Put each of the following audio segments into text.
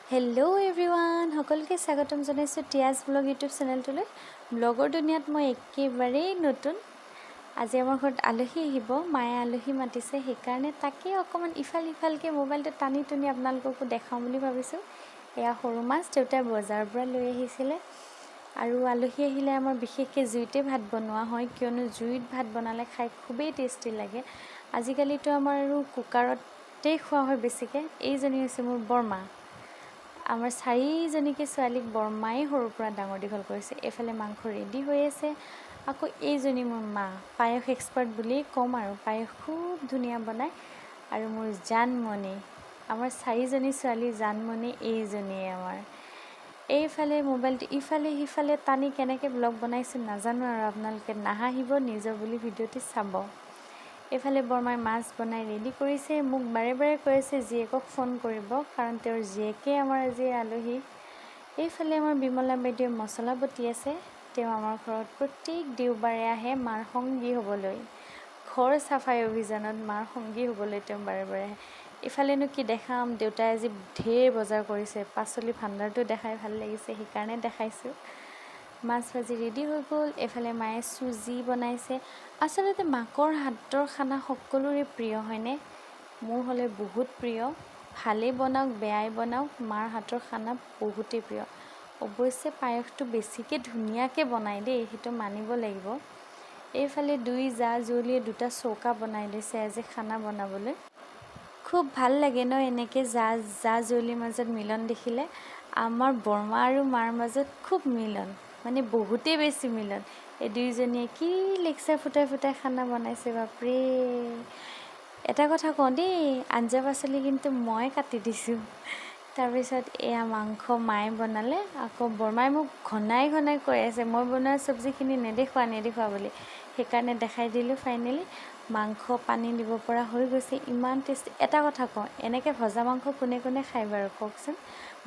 Hello' everyone সকলোকে স্বাগতম জনাইছোঁ টিয়াজ ব্লগ ইউটিউব চেনেলটোলৈ। ব্লগৰ দুনিয়াত মই একেবাৰেই নতুন। আজি আমাৰ ঘৰত আলহী আহিব, মায়ে আলহী মাতিছে, সেইকাৰণে তাকে অকণমান ইফাল সিফালকৈ মোবাইলটো টানি টুনি আপোনালোককো দেখাম বুলি ভাবিছোঁ। এয়া সৰু মাছ দেউতাই বজাৰৰ পৰা লৈ আহিছিলে। আৰু আলহী আহিলে আমাৰ বিশেষকৈ জুইতে ভাত বনোৱা হয়, কিয়নো জুইত ভাত বনালে খাই খুবেই টেষ্টি লাগে। আজিকালিতো আমাৰ আৰু কুকাৰতেই খোৱা হয় বেছিকৈ। এইজনী হৈছে মোৰ বৰমা। আমাৰ চাৰিজনীকে ছোৱালীক বৰমাই সৰুৰ পৰা ডাঙৰ দীঘল কৰিছে। এইফালে মাংস ৰেডি হৈ আছে। আকৌ এইজনী মোৰ মা, পায়স এক্সপাৰ্ট বুলিয়েই ক'ম আৰু, পায়স খুব ধুনীয়া বনায়। আৰু মোৰ জানমণি, আমাৰ চাৰিজনী ছোৱালী জানমণি এইজনীয়ে আমাৰ। এইফালে মোবাইলটো ইফালে সিফালে টানি কেনেকৈ ব্লগ বনাইছোঁ নাজানো আৰু, আপোনালোকে নাহাঁহিব, নিজৰ বুলি ভিডিঅ'টি চাব। এইফালে বৰমাই মাছ বনাই ৰেডি কৰিছে। মোক বাৰে বাৰে কৈ আছে জীয়েকক ফোন কৰিব, কাৰণ তেওঁৰ জীয়েকে আমাৰ আজি আলহী। এইফালে আমাৰ বিমলা বাইদেৱে মছলা বটি আছে। তেওঁ আমাৰ ঘৰত প্ৰত্যেক দেওবাৰে আহে মাৰ সংগী হ'বলৈ। ঘৰ চাফাই অভিযানত মাৰ সংগী হ'বলৈ তেওঁ বাৰে বাৰে আহে। এইফালেনো কি দেখাম, দেউতাই আজি ঢেৰ বজাৰ কৰিছে, পাচলি ভাণ্ডাৰটো দেখাই ভাল লাগিছে, সেইকাৰণে দেখাইছোঁ। মাছ ভাজি ৰেডি হৈ গ'ল। এইফালে মায়ে চুজি বনাইছে। আচলতে মাকৰ হাতৰ খানা সকলোৰে প্ৰিয় হয়নে? মোৰ হ'লে বহুত প্ৰিয়। ভালেই বনাওক বেয়াই বনাওক, মাৰ হাতৰ খানা বহুতেই প্ৰিয়। অৱশ্যে পায়সটো বেছিকৈ ধুনীয়াকৈ বনায় দেই, সেইটো মানিব লাগিব। এইফালে দুই জা জুৱলীয়ে দুটা চৌকা বনাই লৈছে আজি খানা বনাবলৈ। খুব ভাল লাগে ন এনেকৈ জা জুৱলীৰ মাজত মিলন দেখিলে। আমাৰ বৰমা আৰু মাৰ মাজত খুব মিলন, মানে বহুতেই বেছি মিলন। এই দুইজনীয়ে কি লেকচাৰ ফুটাই ফুটাই খানা বনাইছে বাপৰে। এটা কথা কওঁ দেই, আঞ্জা পাচলি কিন্তু মই কাটি দিছোঁ। তাৰপিছত এয়া মাংস মায়ে বনালে। আকৌ বৰমাই মোক ঘনাই ঘনাই কৈ আছে মই বনোৱা চব্জিখিনি নেদেখুৱা বুলি, সেইকাৰণে দেখাই দিলোঁ। ফাইনেলি মাংস পানী দিব পৰা হৈ গৈছে, ইমান টেষ্টি। এটা কথা কওঁ, এনেকৈ ভজা মাংস কোনে কোনে খায় বাৰু কওকচোন?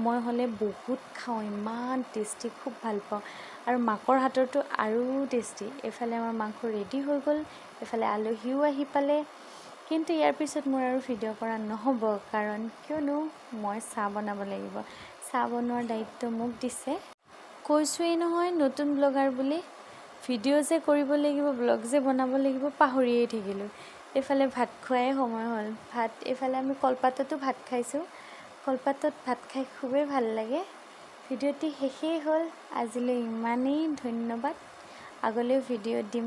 মই হ'লে বহুত খাওঁ, ইমান টেষ্টি, খুব ভাল পাওঁ। আৰু মাকৰ হাতৰটো আৰু টেষ্টি। এইফালে আমাৰ মাংস ৰেডি হৈ গ'ল। এইফালে আলহীও আহি পালে। কিন্তু ইয়াৰ পিছত মোৰ আৰু ভিডিঅ' কৰা নহ'ব, কাৰণ কিয়নো মই চাহ বনাব লাগিব। চাহ বনোৱাৰ দায়িত্ব মোক দিছে। কৈছোঁৱেই নহয় নতুন ব্লগাৰ বুলি, ভিডিঅ' যে কৰিব লাগিব, ব্লগ যে বনাব লাগিব, পাহৰিয়েই থাকিলোঁ। এইফালে ভাত খোৱাই সময় হ'ল। এইফালে আমি কলপাততো ভাত খাইছোঁ। কলপাতত ভাত খাই খুবেই ভাল লাগে। ভিডিঅ'টি শেষেই হ'ল। আজিলৈ ইমানেই, ধন্যবাদ। আগলৈও ভিডিঅ' দিম।